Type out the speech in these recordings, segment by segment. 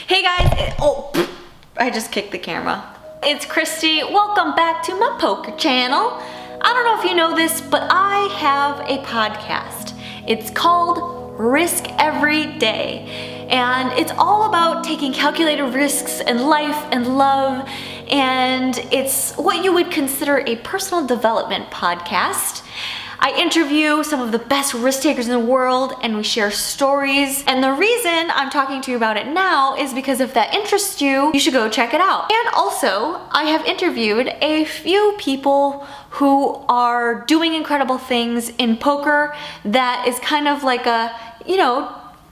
Hey guys, I just kicked the camera. It's Kristy. Welcome back to my poker channel. I don't know if you know this, but I have a podcast. It's called Risk Every Day. And it's all about taking calculated risks in life and love. And it's what you would consider a personal development podcast. I interview some of the best risk takers in the world and we share stories. And the reason I'm talking to you about it now is because if that interests you, you should go check it out. And also, I have interviewed a few people who are doing incredible things in poker that is kind of like a,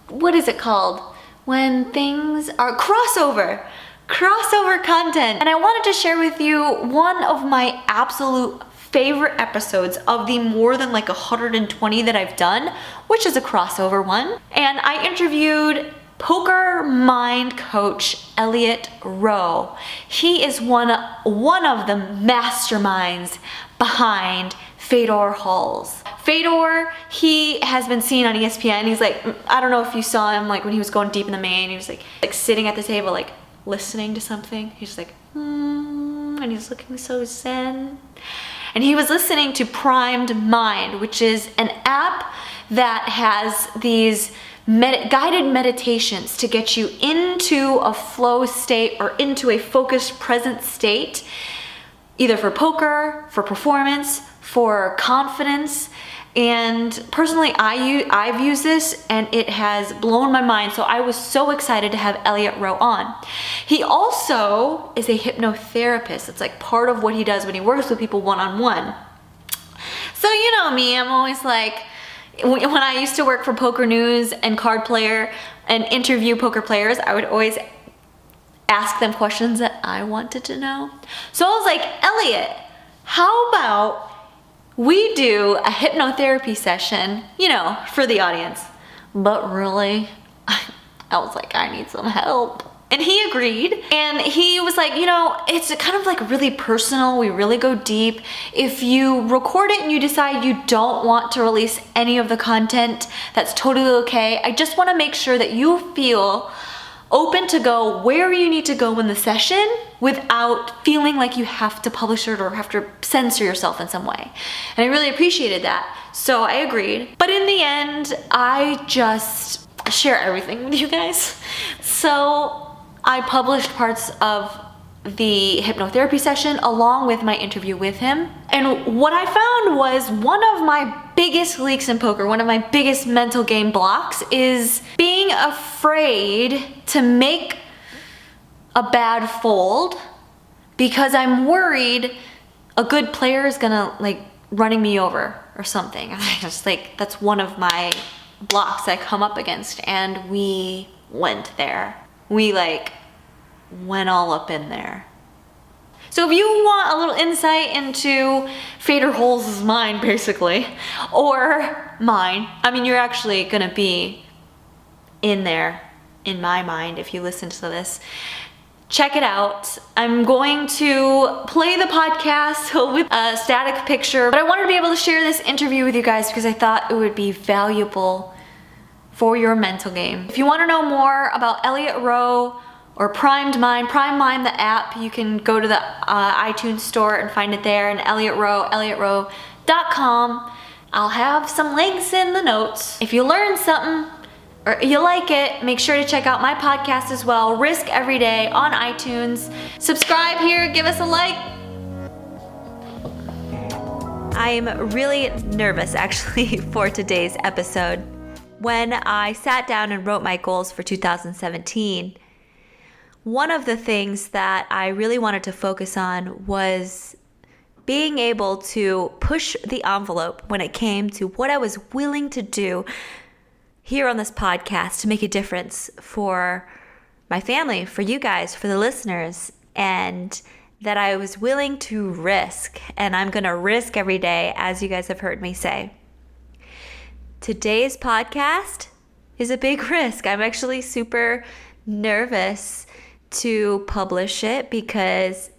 what is it called? When things are crossover content. And I wanted to share with you one of my absolute favorite episodes of the more than 120 that I've done, which is a crossover one. And I interviewed poker mind coach Elliot Roe. He is one of the masterminds behind Fedor Holz. Fedor, he has been seen on ESPN. He's I don't know if you saw him when he was going deep in the main, he was like sitting at the table listening to something. He's and he's looking so zen. And he was listening to Primed Mind, which is an app that has these guided meditations to get you into a flow state or into a focused present state, either for poker, for performance, for confidence. And personally, I've used this and it has blown my mind. So I was so excited to have Elliot Rowe on. He also is a hypnotherapist. It's part of what he does when he works with people one-on-one. So you know me, I'm always when I used to work for Poker News and Card Player and interview poker players, I would always ask them questions that I wanted to know. So I was like, Elliot, how about we do a hypnotherapy session, for the audience. But really, I was like, I need some help. And he agreed. And he was like, it's kind of really personal. We really go deep. If you record it and you decide you don't want to release any of the content, that's totally okay. I just want to make sure that you feel open to go where you need to go in the session without feeling like you have to publish it or have to censor yourself in some way. And I really appreciated that. So I agreed. But in the end, I just share everything with you guys. So I published parts of the hypnotherapy session along with my interview with him. And what I found was one of my biggest leaks in poker, one of my biggest mental game blocks is being afraid to make a bad fold because I'm worried a good player is gonna running me over or something. I just that's one of my blocks I come up against, and we went there. We went all up in there. So if you want a little insight into Fedor Holz's mind, basically, or mine, you're actually gonna be in there, in my mind, if you listen to this. Check it out. I'm going to play the podcast with a static picture, but I wanted to be able to share this interview with you guys because I thought it would be valuable for your mental game. If you want to know more about Elliot Rowe or Primed Mind, the app, you can go to the iTunes store and find it there, and Elliot Rowe, ElliotRowe.com. I'll have some links in the notes. If you learn something or you like it, make sure to check out my podcast as well, Risk Every Day on iTunes. Subscribe here, give us a like. I am really nervous actually for today's episode. When I sat down and wrote my goals for 2017, one of the things that I really wanted to focus on was being able to push the envelope when it came to what I was willing to do here on this podcast to make a difference for my family, for you guys, for the listeners, and that I was willing to risk, and I'm going to risk every day, as you guys have heard me say. Today's podcast is a big risk. I'm actually super nervous to publish it because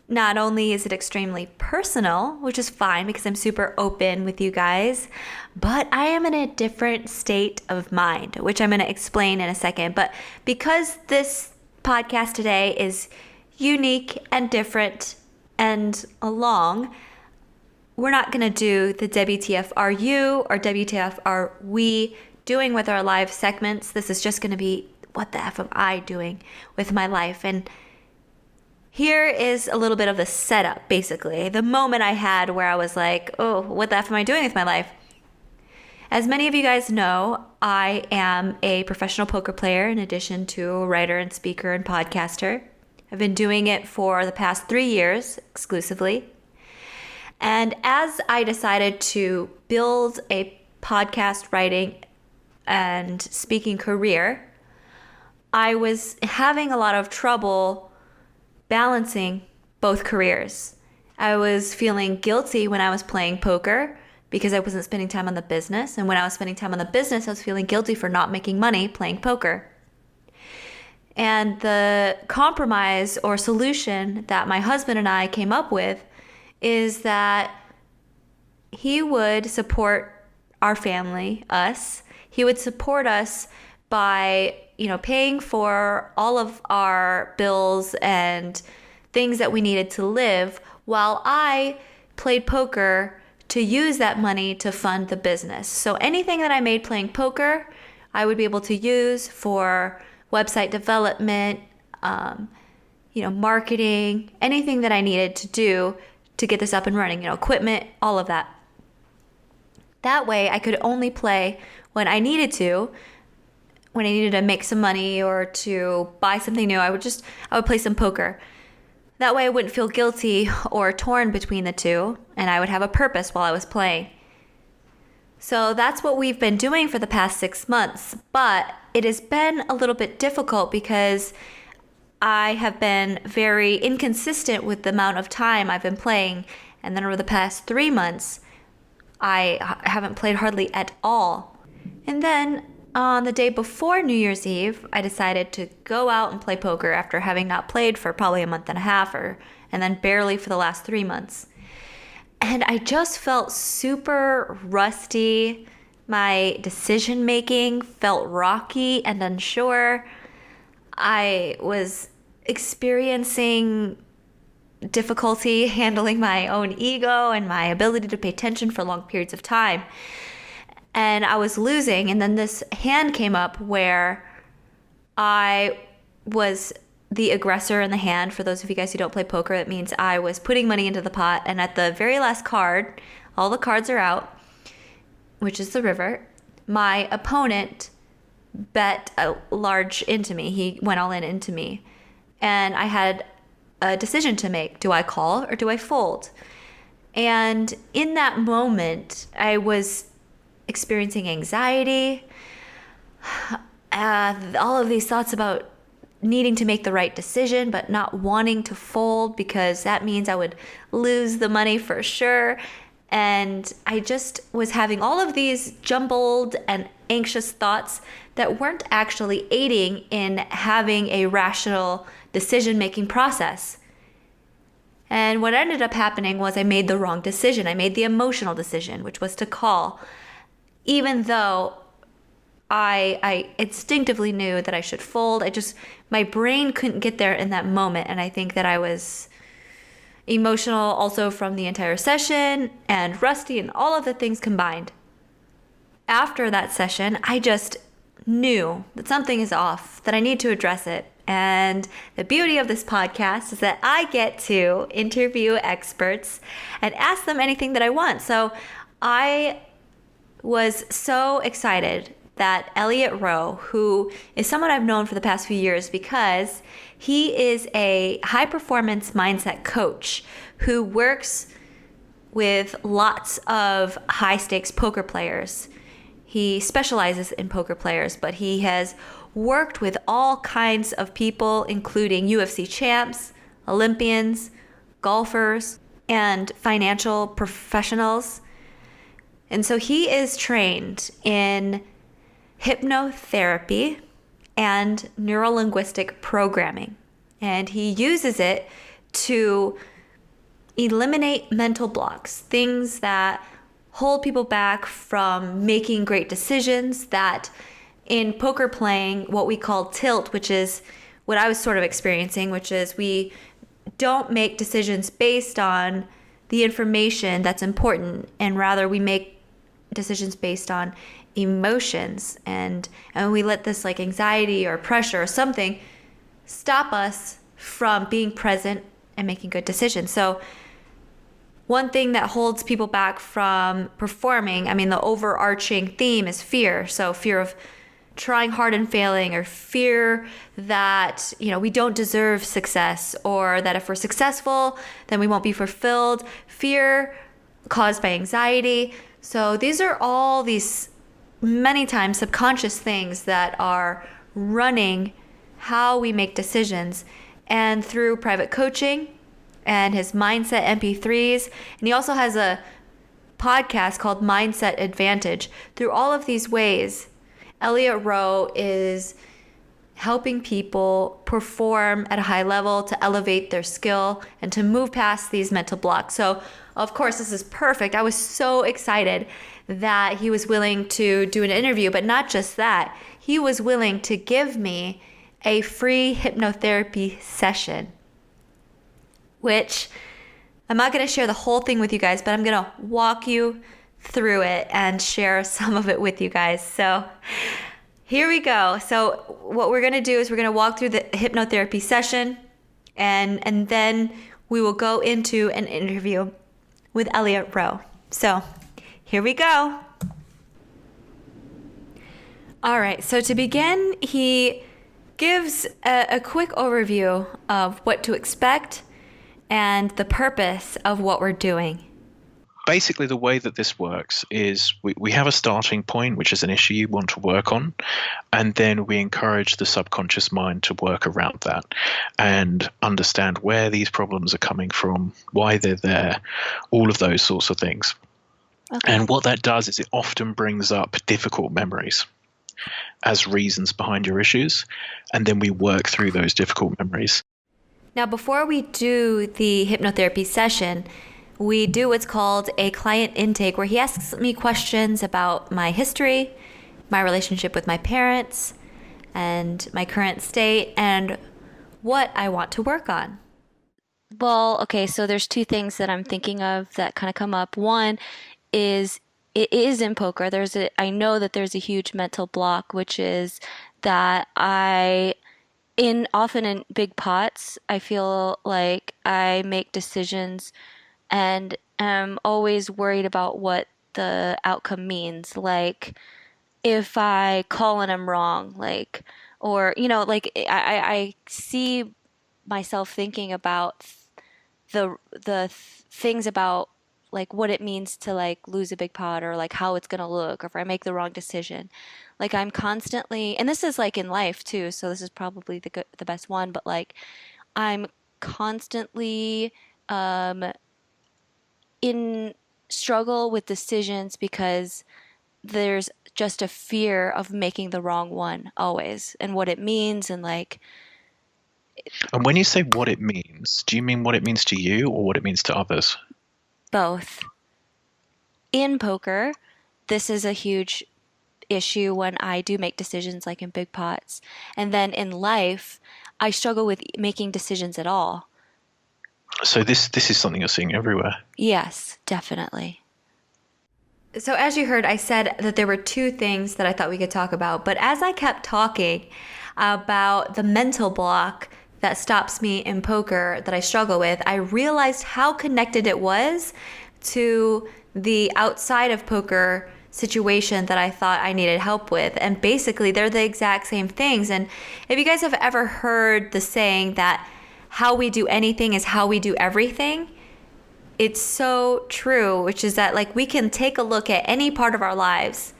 not only is it extremely personal, which is fine because I'm super open with you guys, but I am in a different state of mind, which I'm going to explain in a second. But because this podcast today is unique and different and long. We're not going to do the WTF are you or WTF are we doing with our live segments. This is just going to be what the F am I doing with my life? And here is a little bit of the setup, basically. The moment I had where I was like, oh, what the F am I doing with my life? As many of you guys know, I am a professional poker player in addition to a writer and speaker and podcaster. I've been doing it for the past 3 years exclusively. And as I decided to build a podcast writing and speaking career, I was having a lot of trouble balancing both careers. I was feeling guilty when I was playing poker because I wasn't spending time on the business. And when I was spending time on the business, I was feeling guilty for not making money playing poker. And the compromise or solution that my husband and I came up with is that he would support our family, us. He would support us by, paying for all of our bills and things that we needed to live while I played poker to use that money to fund the business. So anything that I made playing poker, I would be able to use for website development, marketing, anything that I needed to do to get this up and running, equipment, all of that. That way I could only play when I needed to. When I needed to make some money or to buy something new, I would play some poker. That way I wouldn't feel guilty or torn between the two, and I would have a purpose while I was playing. So that's what we've been doing for the past 6 months, but it has been a little bit difficult because I have been very inconsistent with the amount of time I've been playing, and then over the past 3 months, I haven't played hardly at all. And then on the day before New Year's Eve, I decided to go out and play poker after having not played for probably a month and a half and then barely for the last 3 months. And I just felt super rusty. My decision making felt rocky and unsure. I was experiencing difficulty handling my own ego and my ability to pay attention for long periods of time. And I was losing, and then this hand came up where I was the aggressor in the hand. For those of you guys who don't play poker, that means I was putting money into the pot, and at the very last card, all the cards are out, which is the river. My opponent bet a large into me. He went all in into me, and I had a decision to make. Do I call or do I fold? And in that moment, I was experiencing anxiety, all of these thoughts about needing to make the right decision, but not wanting to fold because that means I would lose the money for sure. And I just was having all of these jumbled and anxious thoughts that weren't actually aiding in having a rational decision-making process. And what ended up happening was I made the wrong decision. I made the emotional decision, which was to call, even though I instinctively knew that I should fold. My brain couldn't get there in that moment. And I think that I was emotional also from the entire session and rusty and all of the things combined. After that session, I just knew that something is off, that I need to address it. And the beauty of this podcast is that I get to interview experts and ask them anything that I want. So I was so excited that Elliot Roe, who is someone I've known for the past few years because he is a high-performance mindset coach who works with lots of high-stakes poker players. He specializes in poker players, but he has worked with all kinds of people, including UFC champs, Olympians, golfers, and financial professionals. And so he is trained in hypnotherapy and neuro-linguistic programming. And he uses it to eliminate mental blocks, things that hold people back from making great decisions, that in poker playing, what we call tilt, which is what I was sort of experiencing, which is we don't make decisions based on the information that's important, and rather we make decisions based on emotions, and we let this like anxiety or pressure or something stop us from being present and making good decisions. So one thing that holds people back from performing, I mean, the overarching theme is fear. So fear of trying hard and failing, or fear that, we don't deserve success, or that if we're successful, then we won't be fulfilled. Fear caused by anxiety. So these are all these many times subconscious things that are running how we make decisions. And through private coaching and his mindset MP3s, and he also has a podcast called Mindset Advantage. Through all of these ways, Elliot Rowe is helping people perform at a high level, to elevate their skill and to move past these mental blocks. So, of course, this is perfect. I was so excited that he was willing to do an interview, but not just that. He was willing to give me a free hypnotherapy session, which I'm not going to share the whole thing with you guys, but I'm going to walk you through it and share some of it with you guys. So here we go. So what we're going to do is we're going to walk through the hypnotherapy session, and then we will go into an interview with Elliot Rowe. So here we go. All right. So to begin, he gives a quick overview of what to expect and the purpose of what we're doing. Basically, the way that this works is we have a starting point, which is an issue you want to work on, and then we encourage the subconscious mind to work around that and understand where these problems are coming from, why they're there, all of those sorts of things. Okay. And what that does is it often brings up difficult memories as reasons behind your issues, and then we work through those difficult memories. Now, before we do the hypnotherapy session, we do what's called a client intake, where he asks me questions about my history, my relationship with my parents, and my current state, and what I want to work on. Well, okay, so there's two things that I'm thinking of that kind of come up. One is, it is in poker. I know that there's a huge mental block, which is that often in big pots, I feel like I make decisions and am always worried about what the outcome means. Like, if I call and I'm wrong, I see myself thinking about the things about like what it means to like lose a big pot, or like how it's going to look, or if I make the wrong decision. Like, I'm constantly, and this is like in life too, so this is probably the best one, but like I'm constantly in struggle with decisions because there's just a fear of making the wrong one always, and what it means, and like. And when you say what it means, do you mean what it means to you or what it means to others? Both. In poker, this is a huge issue when I do make decisions like in big pots. And then in life, I struggle with making decisions at all. So this is something you're seeing everywhere? Yes, definitely. So as you heard, I said that there were two things that I thought we could talk about. But as I kept talking about the mental block that stops me in poker that I struggle with, I realized how connected it was to the outside of poker situation that I thought I needed help with. And basically, they're the exact same things. And if you guys have ever heard the saying that how we do anything is how we do everything, it's so true, which is that like we can take a look at any part of our lives,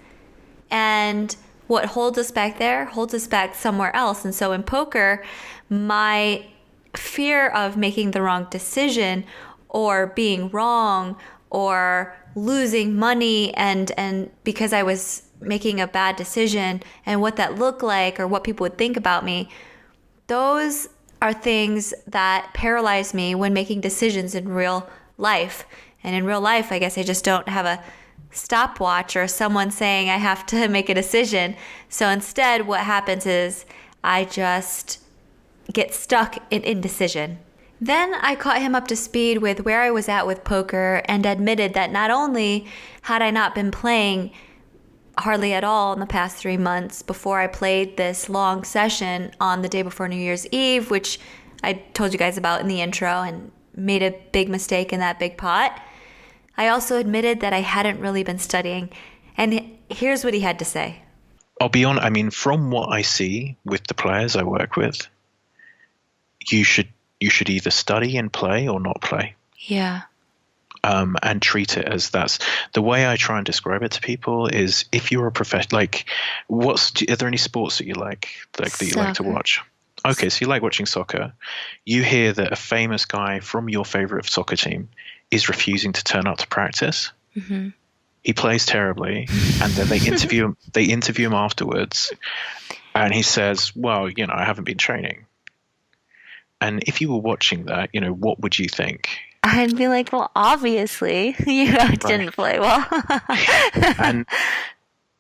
and what holds us back there holds us back somewhere else. And so in poker, my fear of making the wrong decision, or being wrong, or losing money, and because I was making a bad decision, and what that looked like, or what people would think about me, those are things that paralyze me when making decisions in real life. And in real life, I guess I just don't have a stopwatch or someone saying I have to make a decision. So instead, what happens is I just get stuck in indecision. Then I caught him up to speed with where I was at with poker and admitted that not only had I not been playing hardly at all in the past 3 months before I played this long session on the day before New Year's Eve, which I told you guys about in the intro and made a big mistake in that big pot, I also admitted that I hadn't really been studying. And here's what he had to say. I'll be honest, I mean, from what I see with the players I work with, you should either study and play or not play. Yeah. And treat it as that's the way I try and describe it to people is if you're a professional, like are there any sports that you like that you like to watch? Okay. So you like watching soccer. You hear that a famous guy from your favorite soccer team is refusing to turn up to practice. Mm-hmm. He plays terribly. And then they interview him afterwards. And he says, well, I haven't been training. And if you were watching that, what would you think? I'd be like, well, obviously, didn't play well. And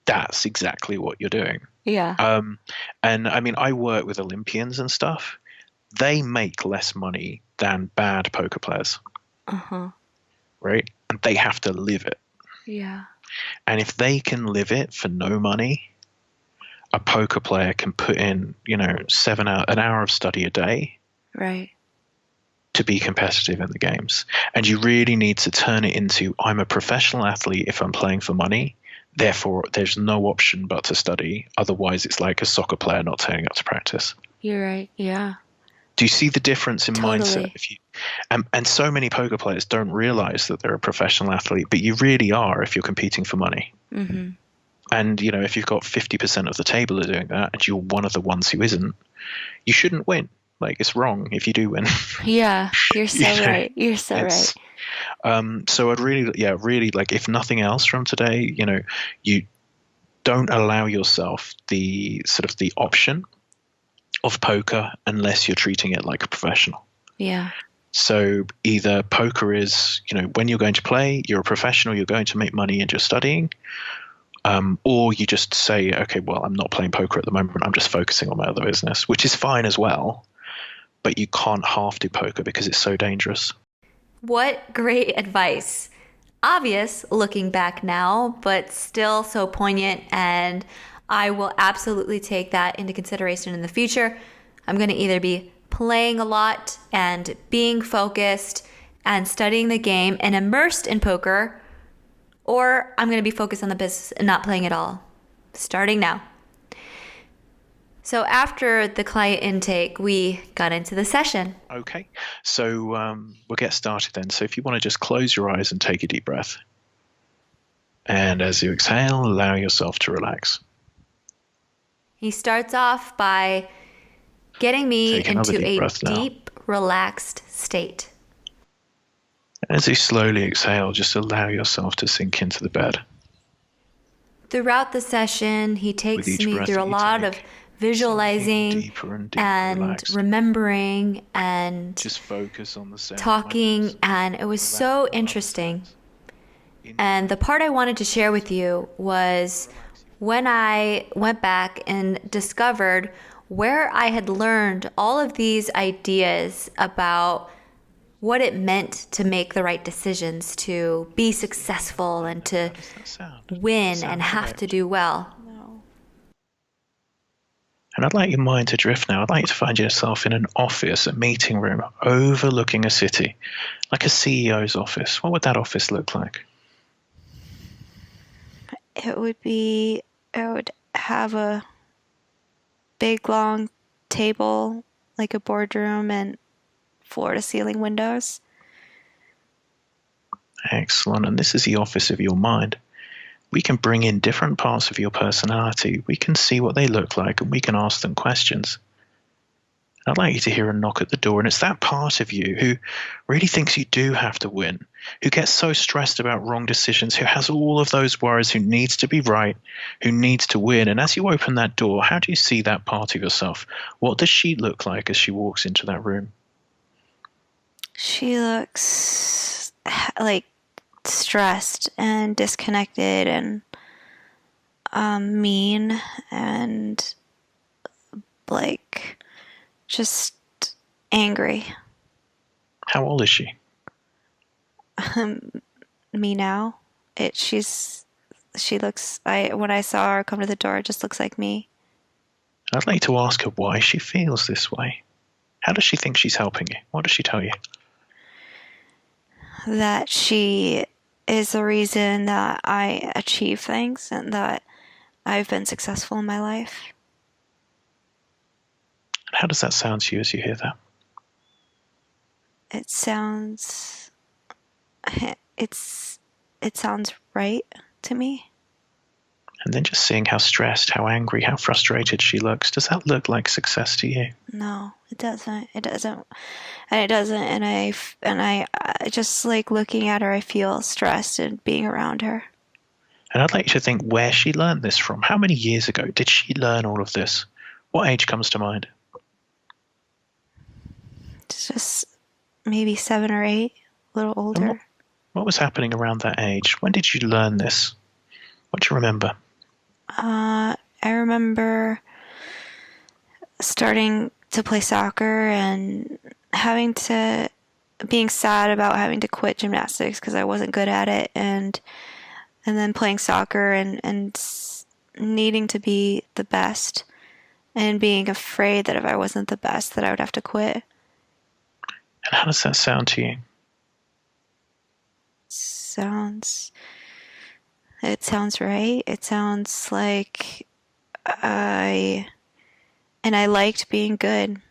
that's exactly what you're doing. Yeah. And I mean, I work with Olympians and stuff. They make less money than bad poker players. Uh-huh. Right? And they have to live it. Yeah. And if they can live it for no money, a poker player can put in, an hour of study a day. Right. To be competitive in the games. And you really need to turn it into, I'm a professional athlete if I'm playing for money, therefore there's no option but to study. Otherwise it's like a soccer player not turning up to practice. You're right. Yeah. Do you see the difference in Totally. mindset? And so many poker players don't realize that they're a professional athlete, but you really are if you're competing for money. Mm-hmm. And if you've got 50% of the table are doing that and you're one of the ones who isn't, you shouldn't win. Like, it's wrong if you do win. Yeah, you're so right. You're so right. So I'd really, like, if nothing else from today, you don't allow yourself the option of poker unless you're treating it like a professional. Yeah. So either poker is, when you're going to play, you're a professional, you're going to make money and you're studying. Or you just say, okay, well, I'm not playing poker at the moment. I'm just focusing on my other business, which is fine as well. But you can't half do poker because it's so dangerous. What great advice. Obvious looking back now, but still so poignant, and I will absolutely take that into consideration in the future. I'm going to either be playing a lot and being focused and studying the game and immersed in poker, or I'm going to be focused on the business and not playing at all. Starting now. So after the client intake, we got into the session. Okay, so we'll get started then. So if you want to just close your eyes and take a deep breath. And as you exhale, allow yourself to relax. He starts off by getting me into a deep, relaxed state. As you slowly exhale, just allow yourself to sink into the bed. Throughout the session, he takes me through a lot of visualizing and remembering and just focus on the sound, talking, and it was so interesting. And the part I wanted to share with you was when I went back and discovered where I had learned all of these ideas about what it meant to make the right decisions, to be successful and to win and have to do well. And I'd like your mind to drift now. I'd like you to find yourself in an office, a meeting room, overlooking a city, like a CEO's office. What would that office look like? It would have a big, long table, like a boardroom, and floor-to-ceiling windows. Excellent. And this is the office of your mind. We can bring in different parts of your personality. We can see what they look like, and we can ask them questions. I'd like you to hear a knock at the door, and it's that part of you who really thinks you do have to win, who gets so stressed about wrong decisions, who has all of those worries, who needs to be right, who needs to win. And as you open that door, how do you see that part of yourself? What does she look like as she walks into that room? She looks like stressed and disconnected and mean and like just Angry. How old is she? Me now. When I saw her come to the door, it just looks like me. I'd like to ask her why she feels this way. How does she think she's helping you? What does she tell you? That she is the reason that I achieve things and that I've been successful in my life. And how does that sound to you as you hear that? It sounds right to me. And then just seeing how stressed, how angry, how frustrated she looks, does that look like success to you? No, it doesn't. It doesn't. And it doesn't. And I just like looking at her, I feel stressed and being around her. And I'd like you to think where she learned this from. How many years ago did she learn all of this? What age comes to mind? It's just maybe 7 or 8, a little older. What was happening around that age? When did you learn this? What do you remember? I remember starting to play soccer and being sad about having to quit gymnastics because I wasn't good at it, and then playing soccer and needing to be the best and being afraid that if I wasn't the best that I would have to quit. And how does that sound to you? It sounds right. It sounds like I liked being good.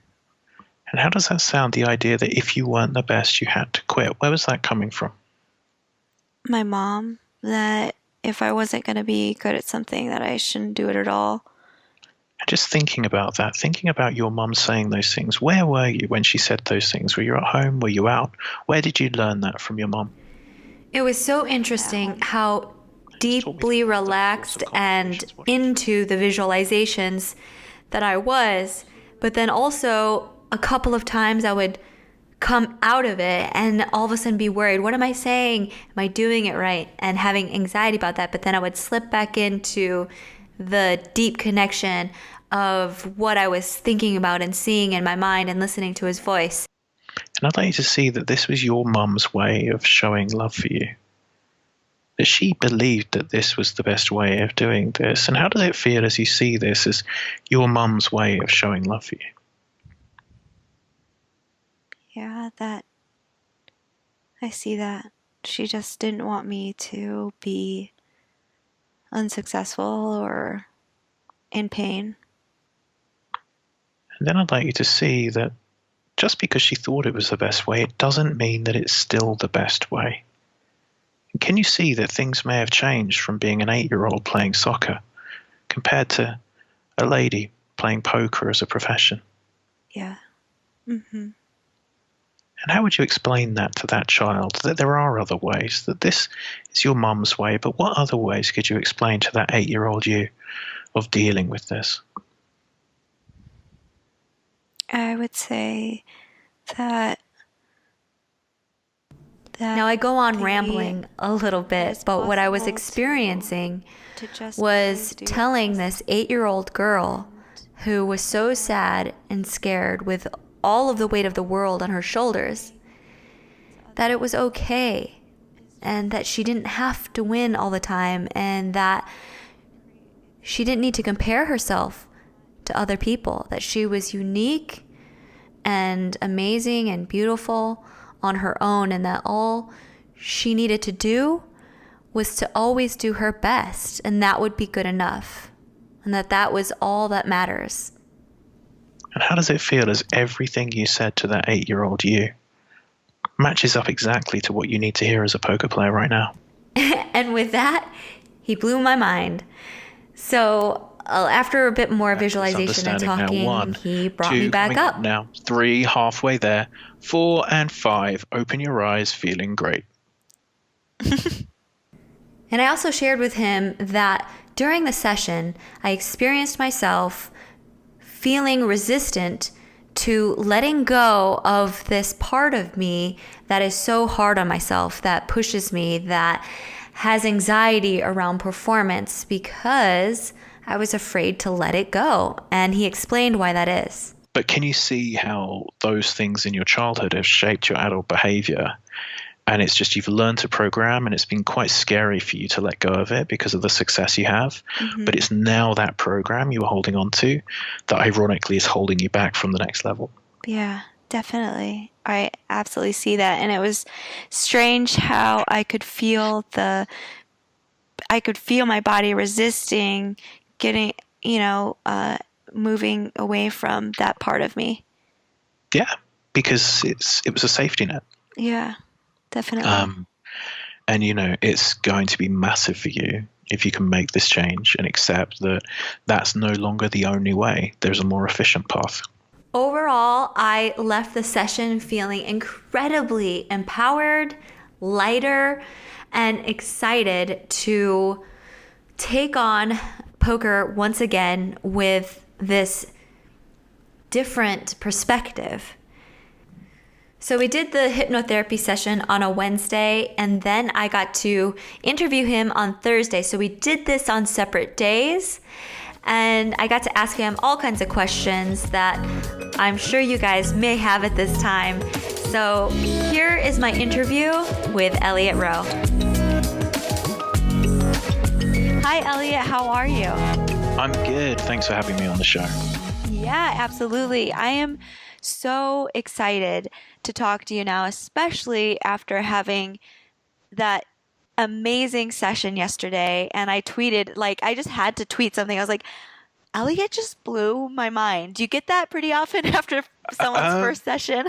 And how does that sound, the idea that if you weren't the best, you had to quit? Where was that coming from? My mom, that if I wasn't going to be good at something, that I shouldn't do it at all. And just thinking about that, thinking about your mum saying those things, where were you when she said those things? Were you at home? Were you out? Where did you learn that from your mum? It was so interesting how deeply relaxed and into the visualizations that I was, but then also a couple of times I would come out of it and all of a sudden be worried. What am I saying? Am I doing it right? And having anxiety about that. But then I would slip back into the deep connection of what I was thinking about and seeing in my mind and listening to his voice. And I'd like you to see that this was your mum's way of showing love for you. That she believed that this was the best way of doing this. And how does it feel as you see this as your mum's way of showing love for you? Yeah, that I see that. She just didn't want me to be unsuccessful or in pain. And then I'd like you to see that just because she thought it was the best way, it doesn't mean that it's still the best way. And can you see that things may have changed from being an 8-year-old playing soccer compared to a lady playing poker as a profession? Yeah. Mm-hmm. And how would you explain that to that child, that there are other ways, that this is your mum's way, but what other ways could you explain to that 8-year-old you of dealing with this? I would say that now I go on rambling a little bit, but what I was experiencing was telling this 8-year-old girl who was so sad and scared with all of the weight of the world on her shoulders that it was okay and that she didn't have to win all the time and that she didn't need to compare herself to other people, that she was unique and amazing and beautiful on her own, and that all she needed to do was to always do her best, and that would be good enough, and that was all that matters. And how does it feel as everything you said to that 8-year-old you matches up exactly to what you need to hear as a poker player right now? And with that, he blew my mind. So after a bit more visualization and talking, now, he brought me back up. Now, 3, halfway there. 4 and 5, open your eyes, feeling great. And I also shared with him that during the session, I experienced myself feeling resistant to letting go of this part of me that is so hard on myself, that pushes me, that has anxiety around performance, because I was afraid to let it go. And he explained why that is. But can you see how those things in your childhood have shaped your adult behavior? And it's just you've learned to program, and it's been quite scary for you to let go of it because of the success you have. But it's now that program you were holding on to that ironically is holding you back from the next level. Yeah, definitely. I absolutely see that. And it was strange how I could feel my body resisting getting, moving away from that part of me. Yeah, because it was a safety net. Yeah, definitely. And it's going to be massive for you if you can make this change and accept that that's no longer the only way. There's a more efficient path. Overall, I left the session feeling incredibly empowered, lighter, and excited to take on poker once again with this different perspective. So we did the hypnotherapy session on a Wednesday, and then I got to interview him on Thursday. So we did this on separate days, and I got to ask him all kinds of questions that I'm sure you guys may have at this time. So here is my interview with Elliot Roe. Hi, Elliot. How are you? I'm good. Thanks for having me on the show. Yeah, absolutely. I am so excited to talk to you now, especially after having that amazing session yesterday. And I tweeted, I just had to tweet something. I was like, Elliot just blew my mind. Do you get that pretty often after someone's first session?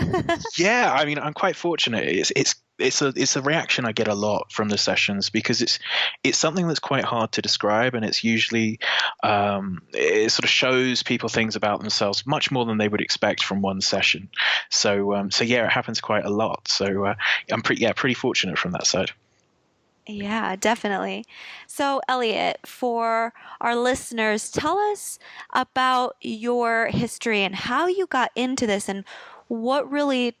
Yeah, I mean, I'm quite fortunate. It's a reaction I get a lot from the sessions because it's something that's quite hard to describe, and it's usually it sort of shows people things about themselves much more than they would expect from one session. So yeah, it happens quite a lot. So I'm pretty fortunate from that side. Yeah, definitely. So, Elliot, for our listeners, tell us about your history and how you got into this and what really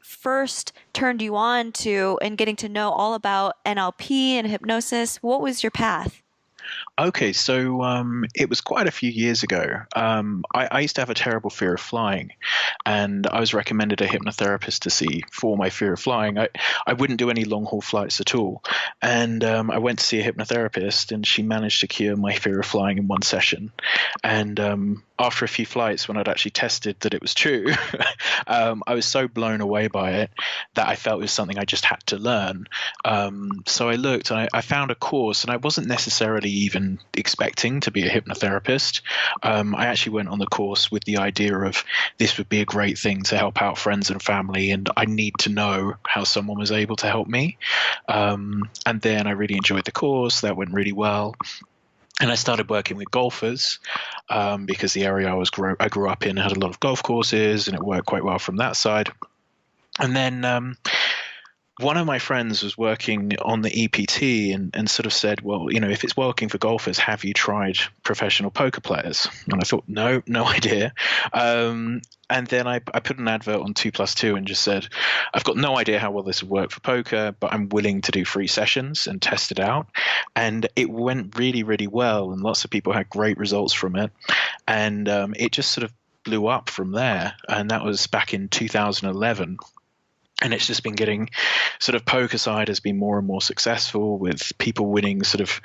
first turned you on to and getting to know all about NLP and hypnosis. What was your path? Okay, so it was quite a few years ago. I used to have a terrible fear of flying, and I was recommended a hypnotherapist to see for my fear of flying. I wouldn't do any long-haul flights at all, and I went to see a hypnotherapist, and she managed to cure my fear of flying in one session. And after a few flights, when I'd actually tested that it was true, I was so blown away by it that I felt it was something I just had to learn. So I looked, and I found a course, and I wasn't necessarily even expecting to be a hypnotherapist. I actually went on the course with the idea of this would be a great thing to help out friends and family, and I need to know how someone was able to help me. And then I really enjoyed the course. That went really well. And I started working with golfers because the area I grew up in had a lot of golf courses, and it worked quite well from that side. And then one of my friends was working on the EPT and sort of said, well, if it's working for golfers, have you tried professional poker players? And I thought, no idea. And then I put an advert on 2+2 and just said, I've got no idea how well this would work for poker, but I'm willing to do free sessions and test it out. And it went really, really well, and lots of people had great results from it. And it just sort of blew up from there. And that was back in 2011. And it's just been getting sort of poker side has been more and more successful with people winning sort of,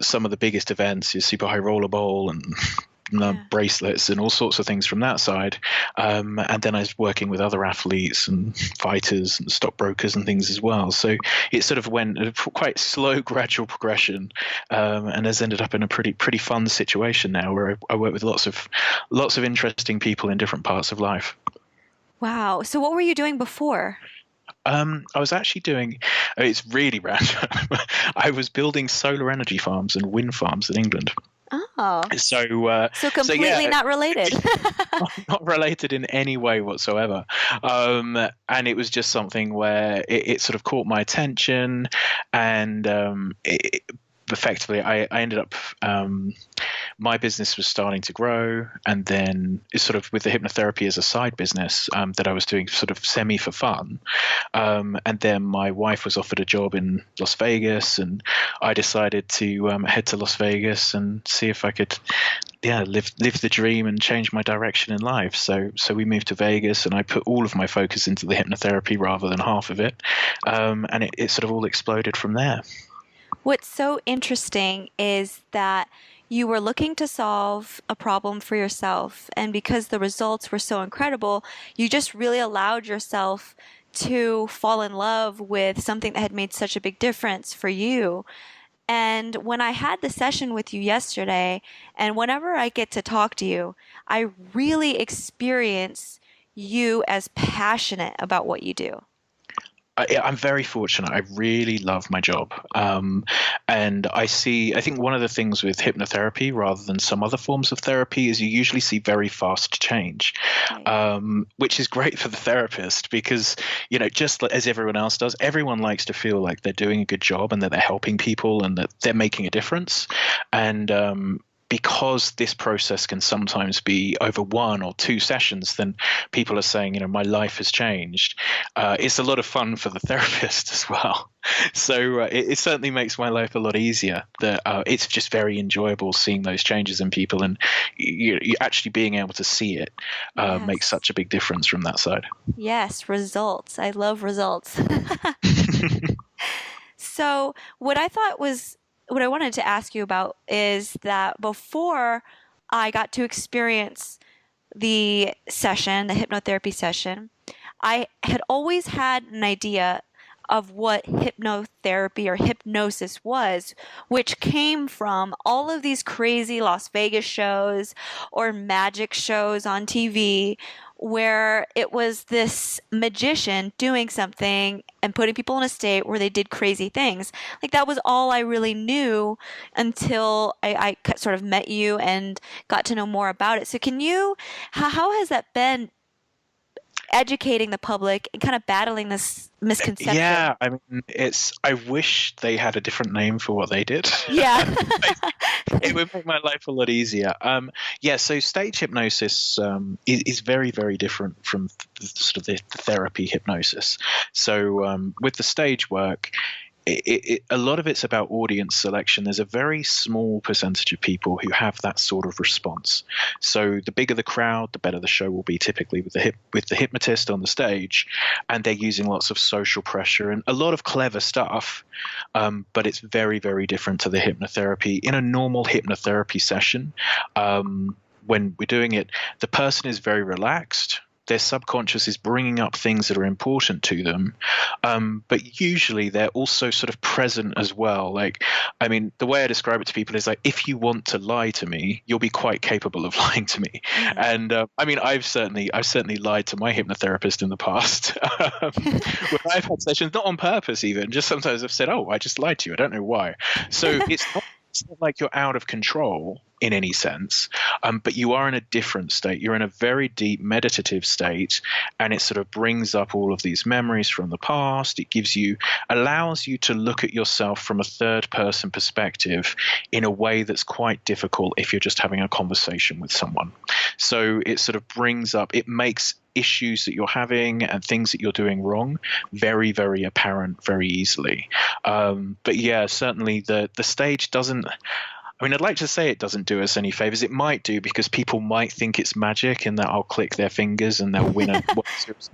some of the biggest events, your Super High Roller Bowl and bracelets and all sorts of things from that side. And then I was working with other athletes and fighters and stockbrokers and things as well. So it sort of went a quite slow, gradual progression, and has ended up in a pretty fun situation now where I work with lots of interesting people in different parts of life. Wow. So what were you doing before? I was actually doing, it's really random. I was building solar energy farms and wind farms in England. Oh. So completely not related. Not related in any way whatsoever. And it was just something where it sort of caught my attention, and effectively I ended up my business was starting to grow, and then it's sort of with the hypnotherapy as a side business that I was doing sort of semi for fun, and then my wife was offered a job in Las Vegas, and I decided to head to Las Vegas and see if I could live the dream and change my direction in life. So we moved to Vegas, and I put all of my focus into the hypnotherapy rather than half of it, and it sort of all exploded from there. What's so interesting is that you were looking to solve a problem for yourself, and because the results were so incredible, you just really allowed yourself to fall in love with something that had made such a big difference for you. And when I had the session with you yesterday, and whenever I get to talk to you, I really experience you as passionate about what you do. I'm very fortunate. I really love my job. And I think one of the things with hypnotherapy, rather than some other forms of therapy, is you usually see very fast change, right. Which is great for the therapist because, just as everyone else does, everyone likes to feel like they're doing a good job and that they're helping people and that they're making a difference. And, because this process can sometimes be over 1 or 2 sessions, then people are saying, my life has changed. It's a lot of fun for the therapist as well. So it certainly makes my life a lot easier. It's just very enjoyable seeing those changes in people, and you actually being able to see it makes such a big difference from that side. Yes, results. I love results. So what I wanted to ask you about is that before I got to experience the hypnotherapy session, I had always had an idea of what hypnotherapy or hypnosis was, which came from all of these crazy Las Vegas shows or magic shows on TV where it was this magician doing something and putting people in a state where they did crazy things. Like that was all I really knew until I sort of met you and got to know more about it. So how has that been educating the public and kind of battling this misconception? Yeah, I mean, I wish they had a different name for what they did. Yeah. It would make my life a lot easier. So stage hypnosis is very, very different from the therapy hypnosis. So with the stage work, a lot of it's about audience selection. There's a very small percentage of people who have that sort of response. So the bigger the crowd, the better the show will be, typically with the hypnotist on the stage, and they're using lots of social pressure and a lot of clever stuff. But it's very, very different to the hypnotherapy. In a normal hypnotherapy session, when we're doing it, the person is very relaxed. Their subconscious is bringing up things that are important to them. But usually they're also sort of present as well. Like, I mean, the way I describe it to people is like, if you want to lie to me, you'll be quite capable of lying to me. Mm-hmm. And I mean, I've certainly lied to my hypnotherapist in the past. When I've had sessions, not on purpose even, just sometimes I've said, oh, I just lied to you. I don't know why. So it's not like you're out of control in any sense, but you are in a different state. You're in a very deep meditative state, and it sort of brings up all of these memories from the past. It allows you to look at yourself from a third person perspective in a way that's quite difficult if you're just having a conversation with someone. So it sort of it makes issues that you're having and things that you're doing wrong very, very apparent very easily. But yeah, certainly the stage doesn't, I mean, I'd like to say it doesn't do us any favors. It might do, because people might think it's magic and that I'll click their fingers and they'll win a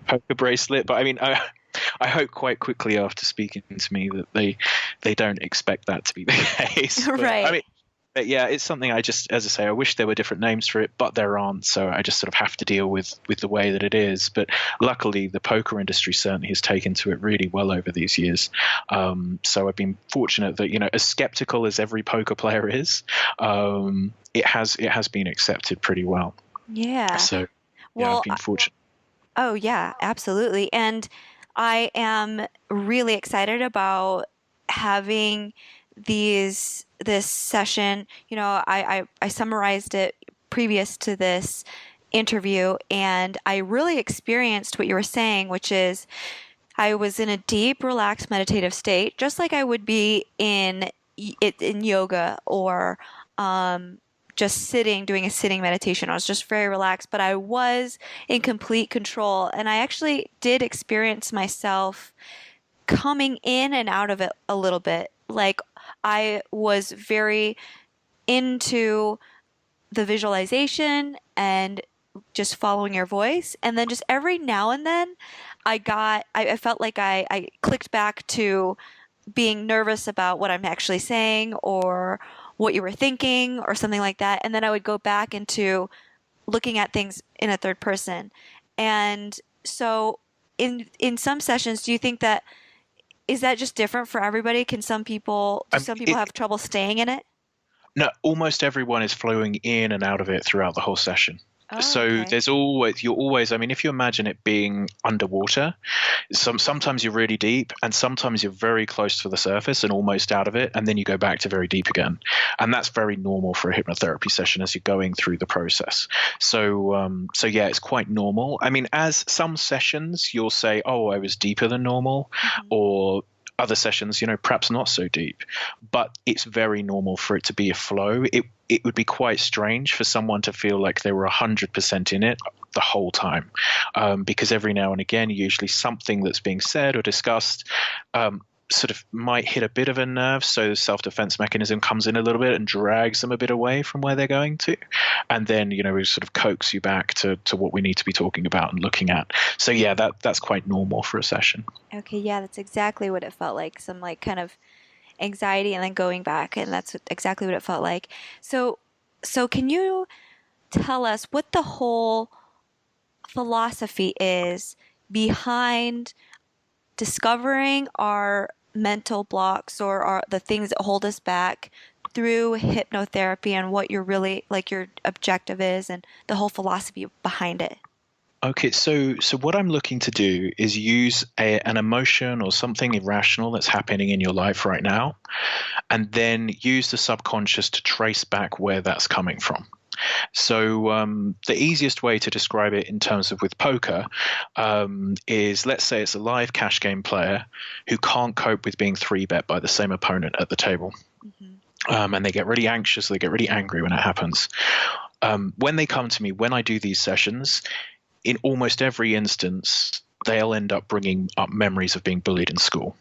poker bracelet. But I mean, I hope quite quickly after speaking to me that they don't expect that to be the case. Right. I mean, but yeah, it's something as I say, I wish there were different names for it, but there aren't. So I just sort of have to deal with the way that it is. But luckily, the poker industry certainly has taken to it really well over these years. So I've been fortunate that, as skeptical as every poker player is, it has been accepted pretty well. Yeah. So I've been fortunate. Oh yeah, absolutely. And I am really excited about having this session. I summarized it previous to this interview, and I really experienced what you were saying, which is I was in a deep, relaxed, meditative state, just like I would be in yoga or just doing a sitting meditation. I was just very relaxed, but I was in complete control, and I actually did experience myself coming in and out of it a little bit. Like, I was very into the visualization and just following your voice. And then just every now and then I felt like I clicked back to being nervous about what I'm actually saying or what you were thinking or something like that. And then I would go back into looking at things in a third person. And so in some sessions, do you think that is that just different for everybody? Can some people have trouble staying in it? No, almost everyone is flowing in and out of it throughout the whole session. Oh, So okay. you're always, I mean, if you imagine it being underwater, sometimes you're really deep and sometimes you're very close to the surface and almost out of it. And then you go back to very deep again. And that's very normal for a hypnotherapy session as you're going through the process. So yeah, it's quite normal. I mean, as some sessions you'll say, oh, I was deeper than normal, or other sessions, perhaps not so deep, but it's very normal for it to be a flow. It would be quite strange for someone to feel like they were 100% in it the whole time, because every now and again, usually something that's being said or discussed sort of might hit a bit of a nerve. So the self-defense mechanism comes in a little bit and drags them a bit away from where they're going to. And then, we sort of coax you back to what we need to be talking about and looking at. So yeah, that's quite normal for a session. Okay, yeah, that's exactly what it felt like. Some like kind of anxiety and then going back, and that's exactly what it felt like. So can you tell us what the whole philosophy is behind discovering our mental blocks or the things that hold us back through hypnotherapy, and what your objective is and the whole philosophy behind it? Okay, so what I'm looking to do is use an emotion or something irrational that's happening in your life right now, and then use the subconscious to trace back where that's coming from. So the easiest way to describe it in terms of with poker is, let's say it's a live cash game player who can't cope with being 3-bet by the same opponent at the table. And they get really anxious, they get really angry when it happens. When they come to me, when I do these sessions, in almost every instance, they'll end up bringing up memories of being bullied in school.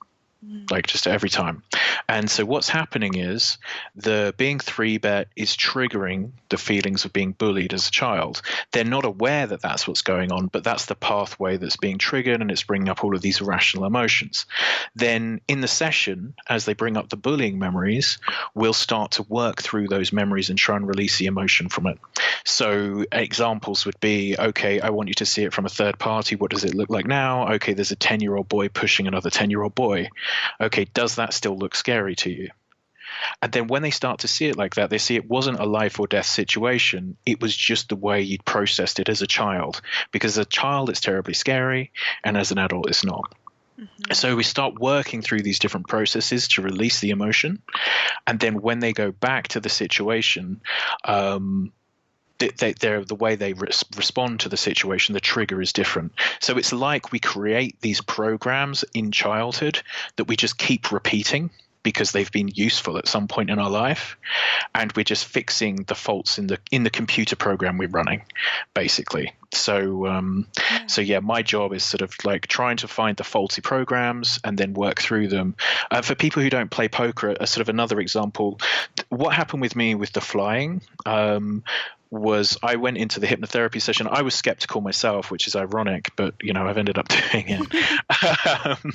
Like just every time. And so what's happening is the being 3-bet is triggering the feelings of being bullied as a child. They're not aware that that's what's going on, but that's the pathway that's being triggered, and it's bringing up all of these irrational emotions. Then in the session, as they bring up the bullying memories, we'll start to work through those memories and try and release the emotion from it. So examples would be, okay, I want you to see it from a third party. What does it look like now? Okay, there's a 10-year-old boy pushing another 10-year-old boy. Okay, does that still look scary to you? And then when they start to see it like that, they see it wasn't a life or death situation. It was just the way you'd processed it as a child. Because as a child, it's terribly scary, and as an adult, it's not. So we start working through these different processes to release the emotion. And then when they go back to the situation, the way they respond to the situation, the trigger is different. So it's like we create these programs in childhood that we just keep repeating because they've been useful at some point in our life, and we're just fixing the faults in the computer program we're running, basically. So yeah, my job is sort of like trying to find the faulty programs and then work through them. For people who don't play poker, sort of another example, what happened with me with the flying was I went into the hypnotherapy session. I was skeptical myself, which is ironic, but I've ended up doing it.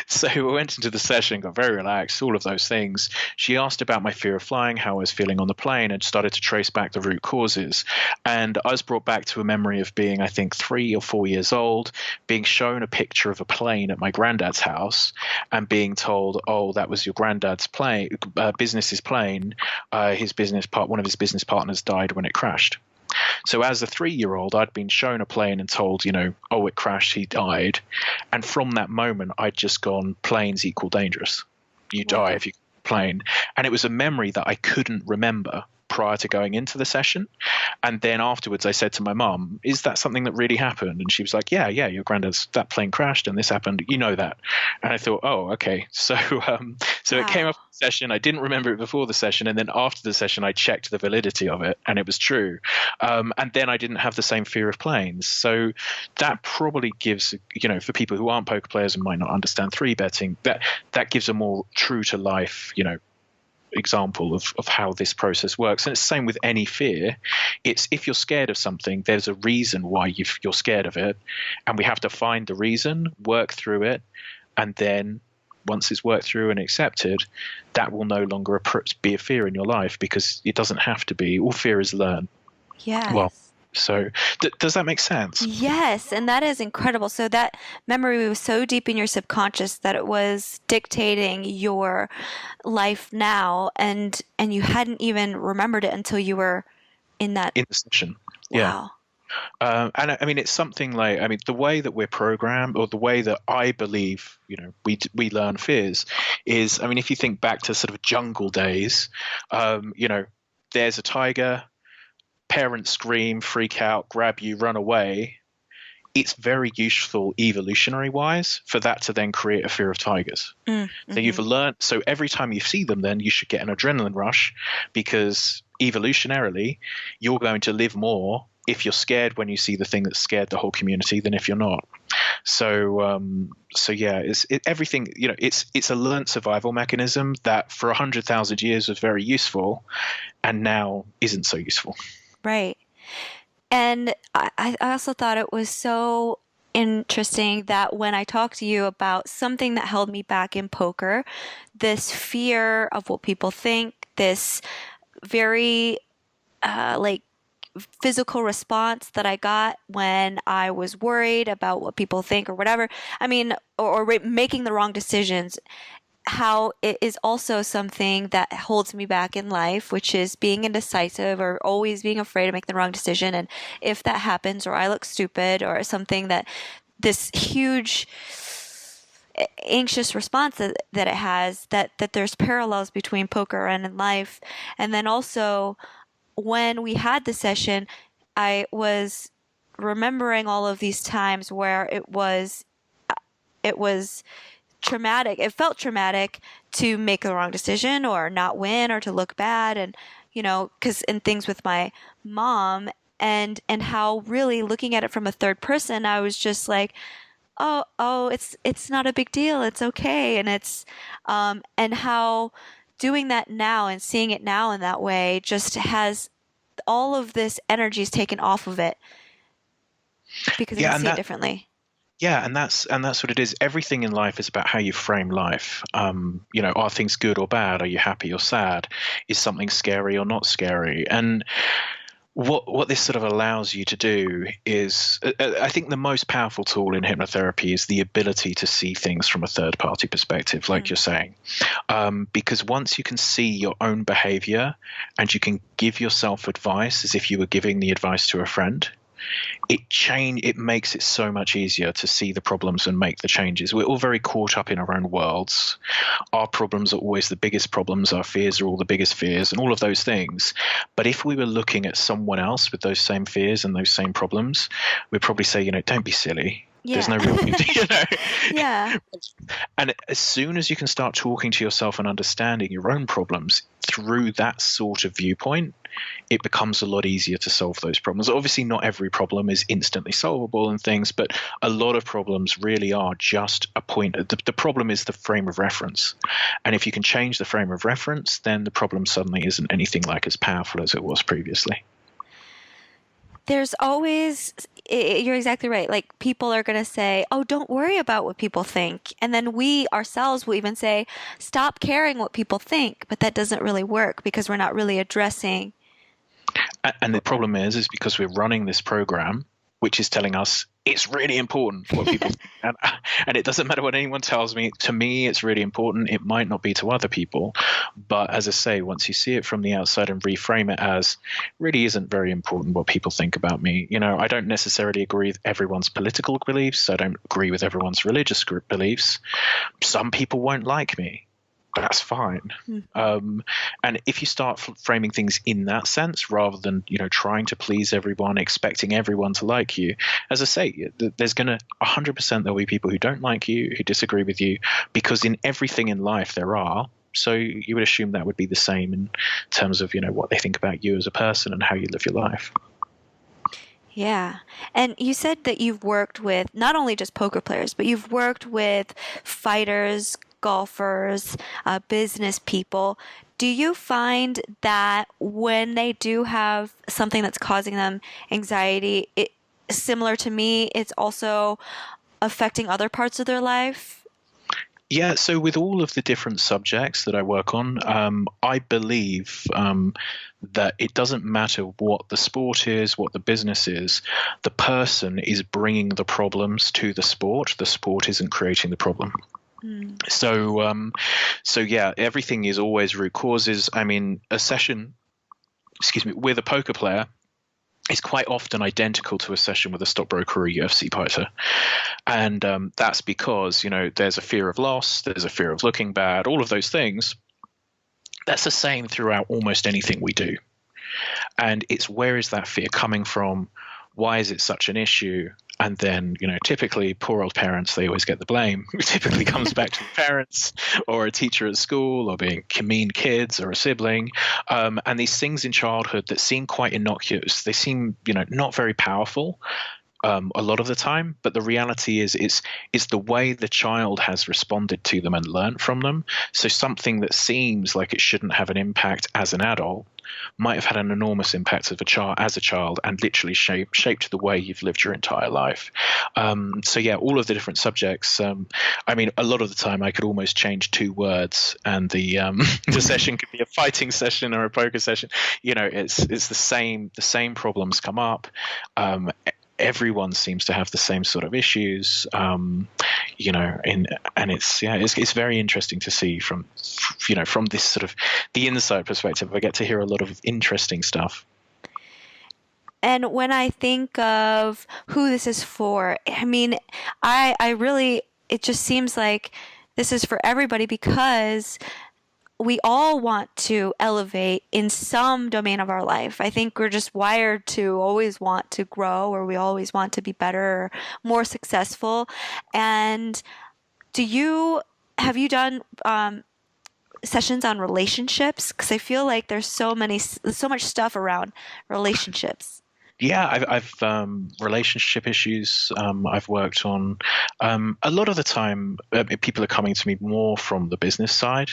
So I went into the session, got very relaxed, all of those things. She asked about my fear of flying, how I was feeling on the plane, and started to trace back the root causes. And I was brought back to a memory of being, I think, 3 or 4 years old, being shown a picture of a plane at my granddad's house and being told, oh, that was your granddad's plane, business's plane. One of his business partners died when it crashed. So as a 3-year-old, I'd been shown a plane and told, oh, it crashed, he died. And from that moment, I'd just gone, planes equal dangerous. You die if you plane. And it was a memory that I couldn't remember prior to going into the session. And then afterwards I said to my mum, is that something that really happened? And she was like, yeah, your granddad's, that plane crashed and this happened, that. And I thought, oh, okay. So It came up in the session. I didn't remember it before the session, and then after the session I checked the validity of it and it was true. And then I didn't have the same fear of planes. So that probably gives, for people who aren't poker players and might not understand 3-betting, that gives a more true to life, example of how this process works. And it's the same with any fear. It's if you're scared of something, there's a reason why you're scared of it. And we have to find the reason, work through it. And then once it's worked through and accepted, that will no longer be a fear in your life, because it doesn't have to be. All fear is learned. Yes. Well, so does that make sense? Yes, and that is incredible. So that memory was so deep in your subconscious that it was dictating your life now, and you hadn't even remembered it until you were in the session. Wow. Yeah. And I mean, it's something like, I mean, the way that we're programmed, or the way that I believe, we learn fears is, I mean, if you think back to sort of jungle days, there's a tiger, parents scream, freak out, grab you, run away. It's very useful evolutionary wise for that to then create a fear of tigers. So you've learned, so every time you see them, then you should get an adrenaline rush, because evolutionarily you're going to live more if you're scared when you see the thing that scared the whole community than if you're not. So yeah, everything, it's a learned survival mechanism that for 100,000 years was very useful and now isn't so useful. Right. And I also thought it was so interesting that when I talked to you about something that held me back in poker, this fear of what people think, this very physical response that I got when I was worried about what people think or whatever. I mean, or making the wrong decisions. How it is also something that holds me back in life, which is being indecisive or always being afraid of making the wrong decision. And if that happens, or I look stupid, or something, that this huge anxious response that it has, that there's parallels between poker and in life. And then also when we had the session, I was remembering all of these times where it was traumatic. It felt traumatic to make the wrong decision or not win or to look bad, and because in things with my mom, and how really looking at it from a third person, I was just like, oh, it's not a big deal, it's okay, and it's and how doing that now and seeing it now in that way just has all of this energy is taken off of it, because I can see it differently. Yeah, and that's what it is. Everything in life is about how you frame life. Are things good or bad? Are you happy or sad? Is something scary or not scary? And what this sort of allows you to do is, I think the most powerful tool in hypnotherapy is the ability to see things from a third party perspective, like you're saying. Because once you can see your own behavior and you can give yourself advice as if you were giving the advice to a friend, it makes it so much easier to see the problems and make the changes. We're all very caught up in our own worlds. Our problems are always the biggest problems. Our fears are all the biggest fears, and all of those things. But if we were looking at someone else with those same fears and those same problems, we'd probably say, don't be silly. Yeah. There's no real Yeah. And as soon as you can start talking to yourself and understanding your own problems through that sort of viewpoint, it becomes a lot easier to solve those problems. Obviously, not every problem is instantly solvable and things, but a lot of problems really are just a point. The problem is the frame of reference. And if you can change the frame of reference, then the problem suddenly isn't anything like as powerful as it was previously. There's always, you're exactly right. Like, people are going to say, oh, don't worry about what people think. And then we ourselves will even say, stop caring what people think. But that doesn't really work because we're not really addressing. And the problem is because we're running this program, which is telling us it's really important what people think. And it doesn't matter what anyone tells me. To me, it's really important. It might not be to other people. But as I say, once you see it from the outside and reframe it as really isn't very important what people think about me. I don't necessarily agree with everyone's political beliefs. I don't agree with everyone's religious beliefs. Some people won't like me. That's fine. And if you start framing things in that sense, rather than, trying to please everyone, expecting everyone to like you, as I say, there's going to 100% there'll be people who don't like you, who disagree with you, because in everything in life there are. So you would assume that would be the same in terms of, what they think about you as a person and how you live your life. Yeah. And you said that you've worked with not only just poker players, but you've worked with fighters, golfers, business people. Do you find that when they do have something that's causing them anxiety, similar to me, it's also affecting other parts of their life? Yeah, so with all of the different subjects that I work on, I believe that it doesn't matter what the sport is, what the business is, the person is bringing the problems to the sport. The sport isn't creating the problem. So yeah, everything is always root causes. I mean, a session, with a poker player is quite often identical to a session with a stockbroker or a UFC fighter. And that's because, there's a fear of loss, there's a fear of looking bad, all of those things. That's the same throughout almost anything we do. And it's, where is that fear coming from? Why is it such an issue? And then, typically poor old parents, they always get the blame. It typically comes back to the parents or a teacher at school or being mean kids or a sibling. And these things in childhood that seem quite innocuous, they seem, not very powerful a lot of the time. But the reality is it's the way the child has responded to them and learned from them. So something that seems like it shouldn't have an impact as an adult might have had an enormous impact as a child and literally shaped the way you've lived your entire life. So yeah, all of the different subjects. I mean, a lot of the time I could almost change 2 words and the the session could be a fighting session or a poker session. It's the same problems come up. Everyone seems to have the same sort of issues, and it's very interesting to see from this sort of the inside perspective. I get to hear a lot of interesting stuff. And when I think of who this is for, I mean, I really, it just seems like this is for everybody, because we all want to elevate in some domain of our life. I think we're just wired to always want to grow, or we always want to be better or more successful. And have you done sessions on relationships? Because I feel like there's so much stuff around relationships. Yeah, I've relationship issues. I've worked on a lot of the time. People are coming to me more from the business side.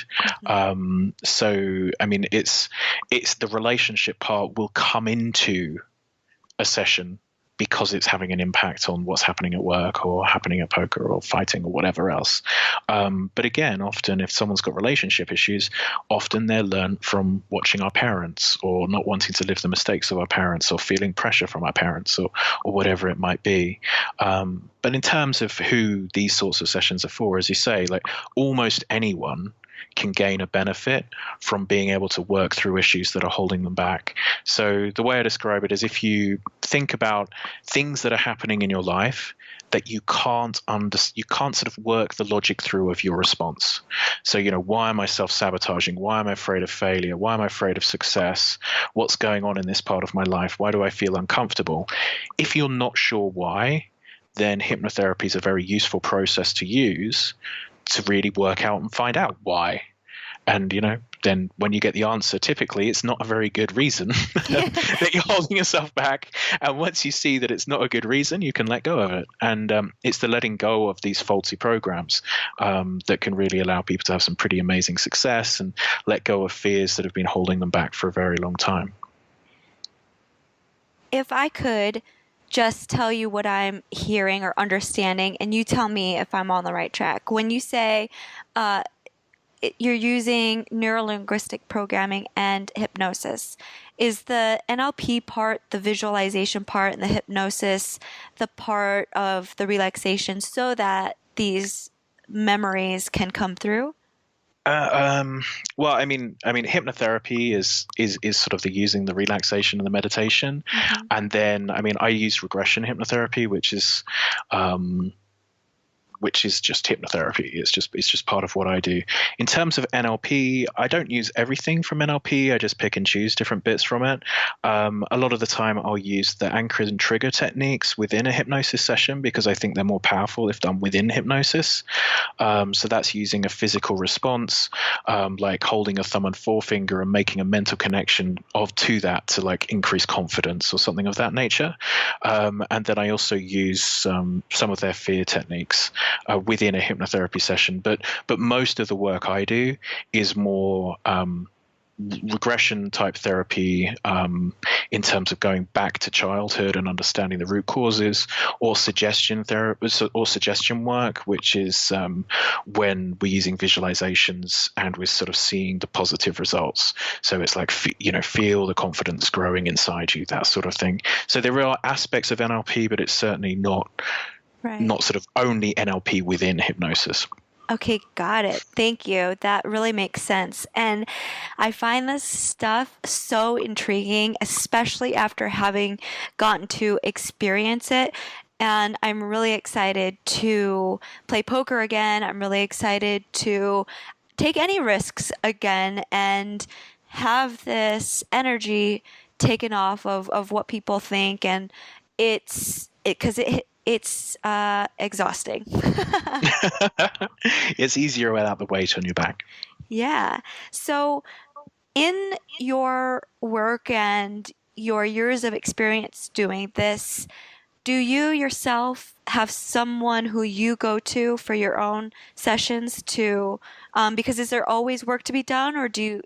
So I mean, it's the relationship part will come into a session because it's having an impact on what's happening at work or happening at poker or fighting or whatever else. But again, often if someone's got relationship issues, often they're learned from watching our parents or not wanting to live the mistakes of our parents or feeling pressure from our parents or whatever it might be. But in terms of who these sorts of sessions are for, as you say, like almost anyone can gain a benefit from being able to work through issues that are holding them back. So the way I describe it is, if you think about things that are happening in your life that you can't sort of work the logic through of your response. So, why am I self-sabotaging? Why am I afraid of failure? Why am I afraid of success? What's going on in this part of my life? Why do I feel uncomfortable? If you're not sure why, then hypnotherapy is a very useful process to use to really work out and find out why. And, then when you get the answer, typically it's not a very good reason that you're holding yourself back. And once you see that it's not a good reason, you can let go of it. And it's the letting go of these faulty programs that can really allow people to have some pretty amazing success and let go of fears that have been holding them back for a very long time. If I could just tell you what I'm hearing or understanding, and you tell me if I'm on the right track. When you say you're using neurolinguistic programming and hypnosis, is the NLP part, the visualization part, and the hypnosis the part of the relaxation so that these memories can come through? Well, I mean, hypnotherapy is sort of the using the relaxation and the meditation, and then I use regression hypnotherapy, which is just hypnotherapy. It's just part of what I do. In terms of NLP, I don't use everything from NLP. I just pick and choose different bits from it. A lot of the time I'll use the anchor and trigger techniques within a hypnosis session because I think they're more powerful if done within hypnosis. So that's using a physical response, like holding a thumb and forefinger and making a mental connection to that to like increase confidence or something of that nature. And then I also use some of their fear techniques within a hypnotherapy session, but most of the work I do is more regression type therapy in terms of going back to childhood and understanding the root causes, or suggestion therapy or suggestion work, which is when we're using visualizations and we're sort of seeing the positive results. So it's like, feel the confidence growing inside you, that sort of thing. So there are aspects of NLP, but it's certainly not sort of only NLP within hypnosis. Okay, got it. Thank you. That really makes sense. And I find this stuff so intriguing, especially after having gotten to experience it. And I'm really excited to play poker again. I'm really excited to take any risks again and have this energy taken off of what people think. And it's exhausting. It's easier without the weight on your back. Yeah. So in your work and your years of experience doing this, do you yourself have someone who you go to for your own sessions to, because is there always work to be done, or do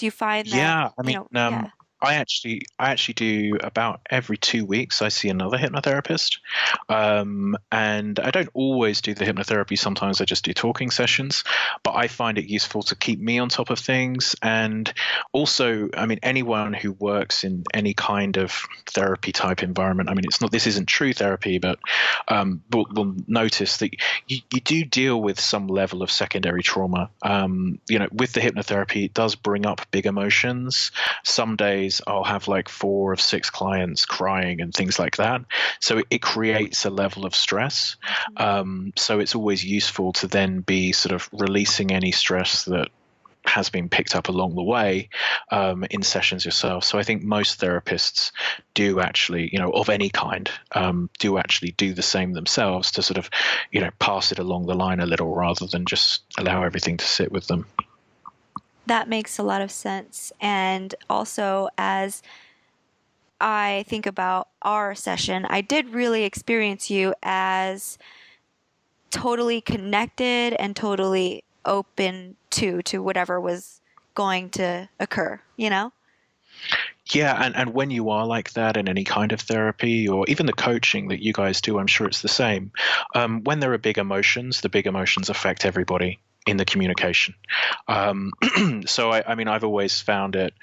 you find that? Yeah, I mean, I actually do about every 2 weeks. I see another hypnotherapist, and I don't always do the hypnotherapy. Sometimes I just do talking sessions, but I find it useful to keep me on top of things. And also, I mean, anyone who works in any kind of therapy type environment, I mean, this isn't true therapy, but will notice that you do deal with some level of secondary trauma. With the hypnotherapy, it does bring up big emotions. Some days I'll have like 4 of 6 clients crying and things like that. So it creates a level of stress. So it's always useful to then be sort of releasing any stress that has been picked up along the way in sessions yourself. So I think most therapists do actually, of any kind, do actually do the same themselves to sort of, pass it along the line a little rather than just allow everything to sit with them. That makes a lot of sense. And also, as I think about our session, I did really experience you as totally connected and totally open to whatever was going to occur, Yeah, and when you are like that in any kind of therapy or even the coaching that you guys do, I'm sure it's the same. When there are big emotions, the big emotions affect everybody in the communication. So I mean, I've always found it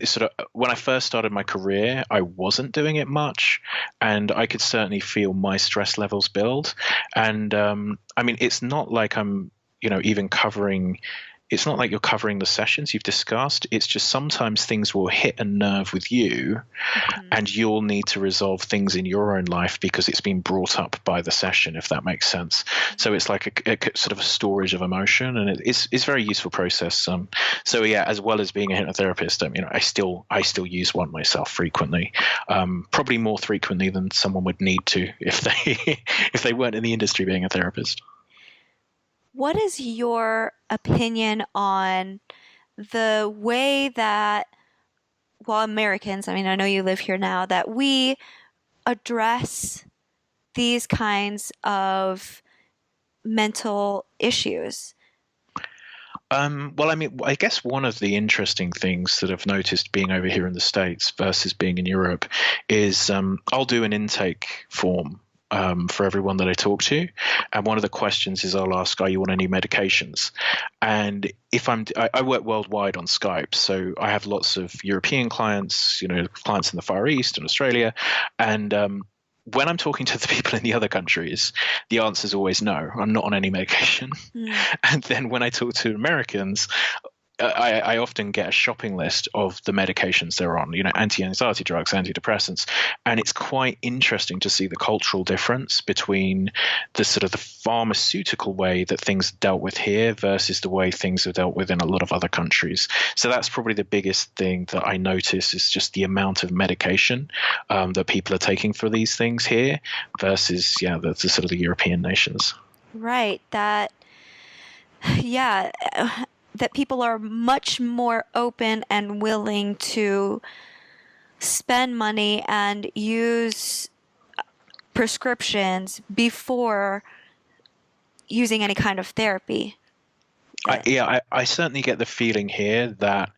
sort of, when I first started my career, I wasn't doing it much, and I could certainly feel my stress levels build. And I mean, it's not like I'm, even covering. It's not like you're covering the sessions you've discussed. It's just sometimes things will hit a nerve with you, and you'll need to resolve things in your own life because it's been brought up by the session, if that makes sense. So it's like a sort of a storage of emotion, and it's a very useful process. So yeah, as well as being a hypnotherapist, I still use one myself frequently, probably more frequently than someone would need to if they weren't in the industry being a therapist. What is your opinion on the way that, Americans, I mean, I know you live here now, that we address these kinds of mental issues? Well, I mean, I guess one of the interesting things that I've noticed being over here in the States versus being in Europe is I'll do an intake form for everyone that I talk to. And one of the questions is I'll ask, are you on any medications? And if I work worldwide on Skype, so I have lots of European clients, clients in the Far East and Australia. And when I'm talking to the people in the other countries, the answer is always no, I'm not on any medication. And then when I talk to Americans, I often get a shopping list of the medications they're on, anti-anxiety drugs, antidepressants. And it's quite interesting to see the cultural difference between the sort of the pharmaceutical way that things are dealt with here versus the way things are dealt with in a lot of other countries. So that's probably the biggest thing that I notice is just the amount of medication that people are taking for these things here versus, the sort of the European nations. Right. That people are much more open and willing to spend money and use prescriptions before using any kind of therapy. I certainly get the feeling here that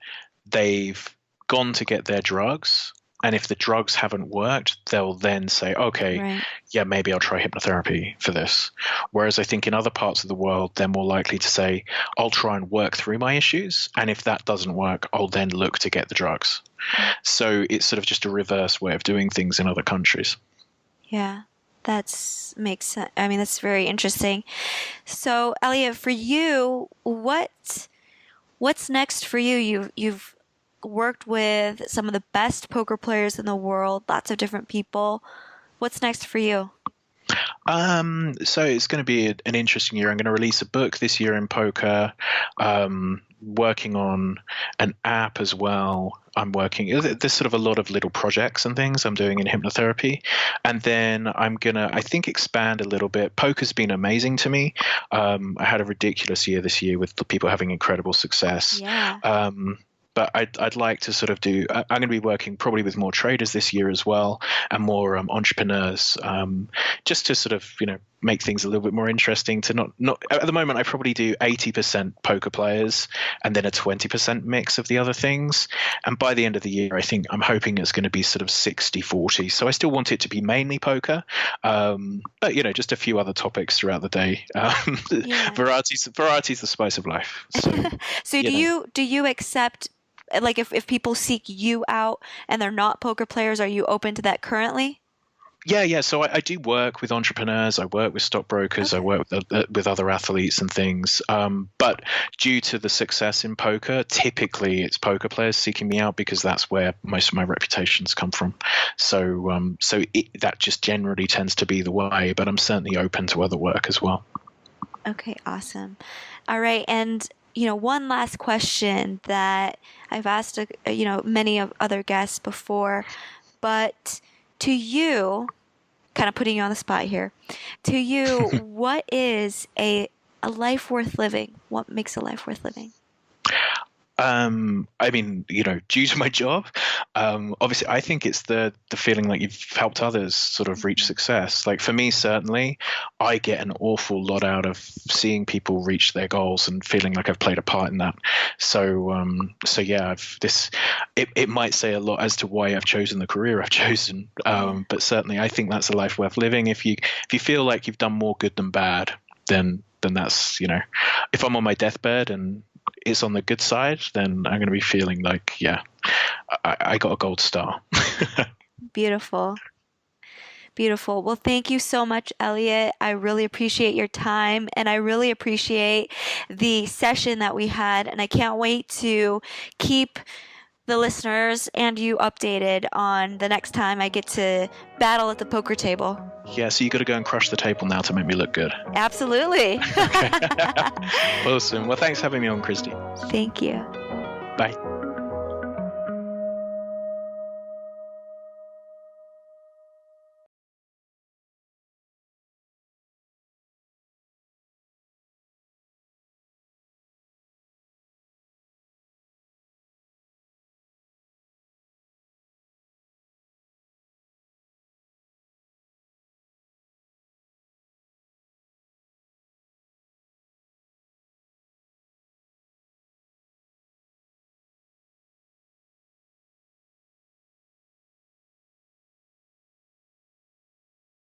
they've gone to get their drugs, and if the drugs haven't worked, they'll then say, okay, Right. yeah, maybe I'll try hypnotherapy for this. Whereas I think in other parts of the world, they're more likely to say, I'll try and work through my issues, and if that doesn't work, I'll then look to get the drugs. So it's sort of just a reverse way of doing things in other countries. Yeah, makes sense. I mean, that's very interesting. So, Elliot, for you, what's next for you? You've worked with some of the best poker players in the world, lots of different people. What's next for you? So it's going to be an interesting year. I'm going to release a book this year in poker, working on an app as well. There's sort of a lot of little projects and things I'm doing in hypnotherapy. And then I'm going to, I think, expand a little bit. Poker's been amazing to me. I had a ridiculous year this year with the people having incredible success. Yeah. But I'd like to sort of I'm going to be working probably with more traders this year as well, and more entrepreneurs, just to sort of, make things a little bit more interesting. To not at the moment, I probably do 80% poker players and then a 20% mix of the other things. And by the end of the year, I'm hoping it's going to be sort of 60-40. So I still want it to be mainly poker, but just a few other topics throughout the day. Yeah. Variety's the spice of life. So, do you accept, like, if people seek you out and they're not poker players, are you open to that currently? Yeah. So I do work with entrepreneurs. I work with stockbrokers. Okay. I work with other athletes and things. But due to the success in poker, typically it's poker players seeking me out because that's where most of my reputations come from. So that just generally tends to be the way. But I'm certainly open to other work as well. Okay, awesome. All right, and one last question that I've asked many of other guests before, but to you, kind of putting you on the spot here, to you, what is a life worth living? What makes a life worth living? Due to my job, obviously I think it's the feeling like you've helped others sort of reach success. Like for me, certainly, I get an awful lot out of seeing people reach their goals and feeling like I've played a part in that. So yeah, it might say a lot as to why I've chosen the career I've chosen. But certainly I think that's a life worth living. If you feel like you've done more good than bad, then that's, if I'm on my deathbed and it's on the good side, then I'm going to be feeling like, yeah, I got a gold star. Beautiful. Beautiful. Well, thank you so much, Elliot. I really appreciate your time, and I really appreciate the session that we had, and I can't wait to keep the listeners and you updated on the next time I get to battle at the poker table. Yeah, so you got to go and crush the table now to make me look good. Absolutely. Awesome. Well, thanks for having me on, Kristy. Thank you. Bye.